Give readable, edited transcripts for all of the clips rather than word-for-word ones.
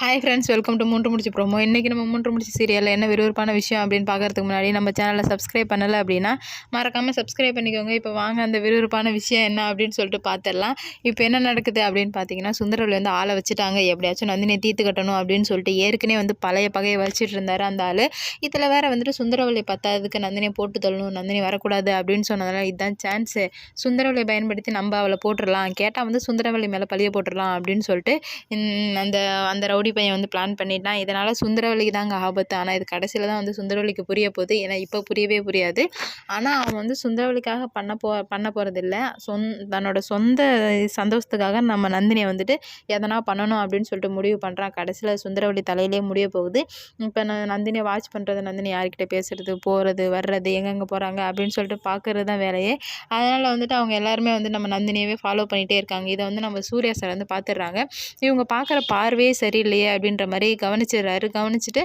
Hi friends, welcome to மூன்று முடிச்சு promo. இன்றைக்கி நம்ம மூன்று முடிச்சு சீரியலில் என்ன விறுவிறுப்பான விஷயம் அப்படின்னு பார்க்குறதுக்கு முன்னாடி நம்ம சேனலை சப்ஸ்கிரைப் பண்ணலை அப்படின்னா மறக்காமல் சப்ஸ்கிரைப் பண்ணிக்கோங்க. இப்போ வாங்க அந்த விறுவிறுப்பான விஷயம் என்ன அப்படின்னு சொல்லிட்டு பார்த்துடலாம். இப்போ என்ன நடக்குது அப்படின்னு பார்த்தீங்கன்னா, சுந்தரவல்லி வந்து ஆளை வச்சுட்டாங்க. எப்படியாச்சும் நந்தினியை தீர்த்து கட்டணும் அப்படின்னு சொல்லிட்டு ஏற்கனவே வந்து பழைய பகையை வச்சுட்டு இருந்தார் அந்த ஆள். இதில் வேறு வந்துட்டு சுந்தரவல்லி பத்தாததுக்கு நந்தினியை போட்டு தள்ளணும், நந்தினி வரக்கூடாது அப்படின்னு சொன்னதால இதுதான் சான்ஸு. சுந்தரவல்லியை பயன்படுத்தி நம்ம அவளை போட்டுடலாம், கேட்டால் வந்து சுந்தரவல்லி மேலே பழிய போட்டுடலாம் அப்படின்னு சொல்லிட்டு அந்த அந்த ரவுடி பையன் வந்து பிளான் பண்ணிட்டான். இதனால் சுந்தரவல்லிக்கு தாங்க ஆபத்து. ஆனால் இது கடைசியில் தான் வந்து சுந்தரவல்லிக்கு புரிய போகுது. ஏன்னா இப்போ புரியவே புரியாது. ஆனால் அவன் வந்து சுந்தரவல்லிக்காக பண்ண போகிறதில்ல. தன்னோட சொந்த சந்தோஷத்துக்காக நம்ம நந்தினியை வந்துட்டு எதனா பண்ணணும் அப்படின்னு சொல்லிட்டு முடிவு பண்ணுறான். கடைசியில் சுந்தரவல்லி தலையிலே முடிய போகுது. இப்போ நந்தினியை வாட்ச் பண்ணுறது, நந்தினி யார்கிட்ட பேசுகிறது, போகிறது வர்றது, எங்கெங்கே போகிறாங்க அப்படின்னு சொல்லிட்டு பார்க்குறது தான் வேலையே. அதனால் வந்துட்டு அவங்க எல்லாருமே வந்து நம்ம நந்தினியவே ஃபாலோ பண்ணிகிட்டே இருக்காங்க. இதை வந்து நம்ம சூர்யா சார் வந்து பார்த்துடுறாங்க. இவங்க பார்க்குற பார்வையே சரியில்லையே அப்படின்ற மாதிரி கவனிச்சிடுறாரு. கவனிச்சுட்டு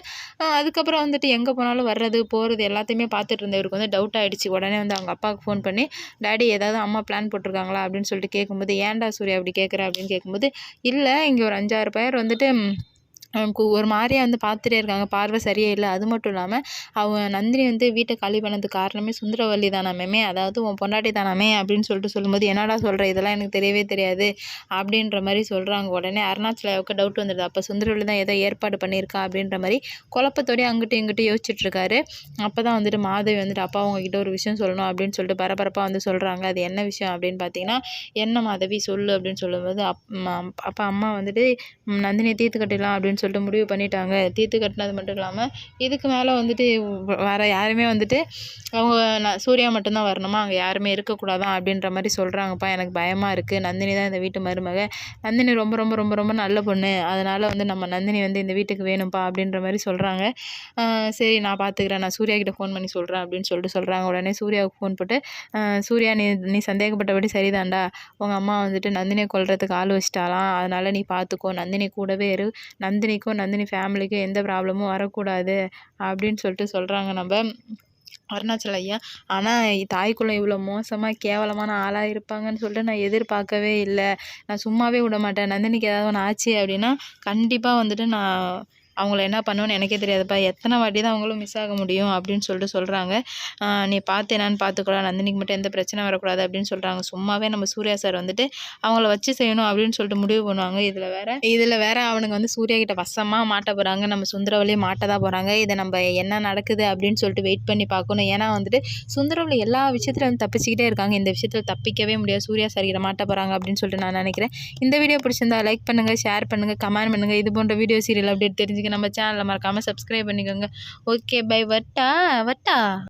அதுக்கப்புறம் வந்துட்டு எங்கே போனாலும் வர்றது போகிறது எல்லாத்தையுமே பார்த்துட்டு இருந்தவருக்கு வந்து டவுட் ஆகிடுச்சு. உடனே வந்து அவங்க அப்பாவுக்கு ஃபோன் பண்ணி, டாடி ஏதாவது அம்மா பிளான் போட்டிருக்காங்களா அப்படின்னு சொல்லிட்டு கேட்கும்போது, ஏன்டா சூர்யா அப்படி கேட்குற அப்படின்னு கேட்கும்போது, இல்லை இங்கே ஒரு 5-6 பேர் வந்துட்டு ஒரு மாதிரியா வந்து பார்த்துட்டே இருக்காங்க, பார்வை சரியே இல்லை. அது மட்டும் இல்லாமல் அவங்க நந்தினி வந்து வீட்டை காலி பண்ணதுக்கு காரணமே சுந்தரவல்லி தானாமே, அதாவது உன் பொண்டாட்டி தானாமே அப்படின்னு சொல்லிட்டு சொல்லும்போது, என்னடா சொல்கிற, இதெல்லாம் எனக்கு தெரியவே தெரியாது அப்படின்ற மாதிரி சொல்கிறாங்க. உடனே அருணாச்சலாவுக்கு டவுட் வந்துடுது. அப்போ சுந்தரவல்லி தான் ஏதோ ஏற்பாடு பண்ணியிருக்கா அப்படின்ற மாதிரி குழப்பத்தோடய அங்கிட்டும் இங்கிட்டும் யோசிச்சுட்ருக்காரு. அப்போ தான் வந்துட்டு மாதவி வந்துட்டு, அப்பா உங்ககிட்ட ஒரு விஷயம் சொல்லணும் அப்படின்னு சொல்லிட்டு பரபரப்பாக வந்து சொல்கிறாங்க. அது என்ன விஷயம் அப்படின்னு பார்த்தீங்கன்னா, என்ன மாதவி சொல்லு அப்படின்னு சொல்லும்போது, அப்போ அம்மா வந்துட்டு நந்தினியை தீர்த்து கட்டிடலாம் அப்படின்னு சொல்லிட்டு முடிவு பண்ணிட்டாங்க. தீர்த்து கட்டினது மட்டும் இல்லாமல் இதுக்கு மேலே வந்துட்டு வேறு யாருமே வந்துட்டு அவங்க சூர்யா மட்டும்தான் வரணுமா, அங்கே யாருமே இருக்கக்கூடாதான் அப்படின்ற மாதிரி சொல்கிறாங்கப்பா. எனக்கு பயமாக இருக்குது. நந்தினி தான் இந்த வீட்டு மருமக. நந்தினி ரொம்ப ரொம்ப ரொம்ப ரொம்ப நல்ல பொண்ணு. அதனால் வந்து நம்ம நந்தினி வந்து இந்த வீட்டுக்கு வேணும்ப்பா அப்படின்ற மாதிரி சொல்கிறாங்க. சரி நான் பார்த்துக்கிறேன், நான் சூர்யா கிட்ட ஃபோன் பண்ணி சொல்கிறேன் அப்படின்னு சொல்லிட்டு சொல்கிறாங்க. உடனே சூர்யாவுக்கு ஃபோன் போட்டு, சூர்யா நீ சந்தேகப்பட்டபடி சரிதான்டா, உங்கள் அம்மா வந்துட்டு நந்தினியை கொல்றதுக்கு ஆள் வச்சிட்டாலாம், அதனால் நீ பார்த்துக்கோ, நந்தினி கூடவே இரு, நந்தினிக்கும் நந்தினி ஃபேமிலிக்கும் எந்த ப்ராப்ளமும் வரக்கூடாது அப்படின்னு சொல்லிட்டு சொல்கிறாங்க நம்ம அருணாச்சல ஐயா. ஆனால் தாய்க்குள்ளே இவ்வளோ மோசமாக கேவலமான ஆளாக இருப்பாங்கன்னு சொல்லிட்டு நான் எதிர்பார்க்கவே இல்லை. நான் சும்மாவே விட மாட்டேன். நந்தினிக்கு ஏதாவது ஒன்று ஆச்சு அப்படின்னா கண்டிப்பாக வந்துட்டு நான் அவங்கள என்ன பண்ணுவேன்னு எனக்கே தெரியாதுப்பா. எத்தனை வாட்டி தான் அவங்களும் மிஸ் ஆக முடியும் அப்படின்னு சொல்லிட்டு சொல்கிறாங்க. நீ பார்த்து என்னான்னு பார்த்துக்கூடா, நந்தினிக்கு மட்டும் எந்த பிரச்சனை வரக்கூடாது அப்படின்னு சொல்கிறாங்க. சும்மாவே நம்ம சூர்யா சார் வந்துட்டு அவங்கள வச்சு செய்யணும் அப்படின்னு சொல்லிட்டு முடிவு பண்ணுவாங்க. இதில் வேற அவனுங்க வந்து சூர்யா கிட்ட வசமாக மாட்ட போகிறாங்க. நம்ம சுந்தரவல்லியை மாட்ட தான் போகிறாங்க. இதை நம்ம என்ன நடக்குது அப்படின்னு சொல்லிட்டு வெயிட் பண்ணி பார்க்கணும். ஏன்னா வந்துட்டு சுந்தரவல்லி எல்லா விஷயத்துலையும் வந்து தப்பிச்சுக்கிட்டே இருக்காங்க. இந்த விஷயத்தில் தப்பிக்கவே முடியாது. சூர்யா சார் கிட்ட மாட்ட போகிறாங்க அப்படின்னு சொல்லிட்டு நான் நினைக்கிறேன். இந்த வீடியோ பிடிச்சிருந்தா லைக் பண்ணுங்கள், ஷேர் பண்ணுங்கள், கமெண்ட் பண்ணுங்கள். இது போன்ற வீடியோ சீரியல் அப்டேட் தெரிஞ்சுக்க நம்ம சேனலை மறக்காமல் சப்ஸ்கிரைப் பண்ணிக்கோங்க. Okay bye. வட்டா.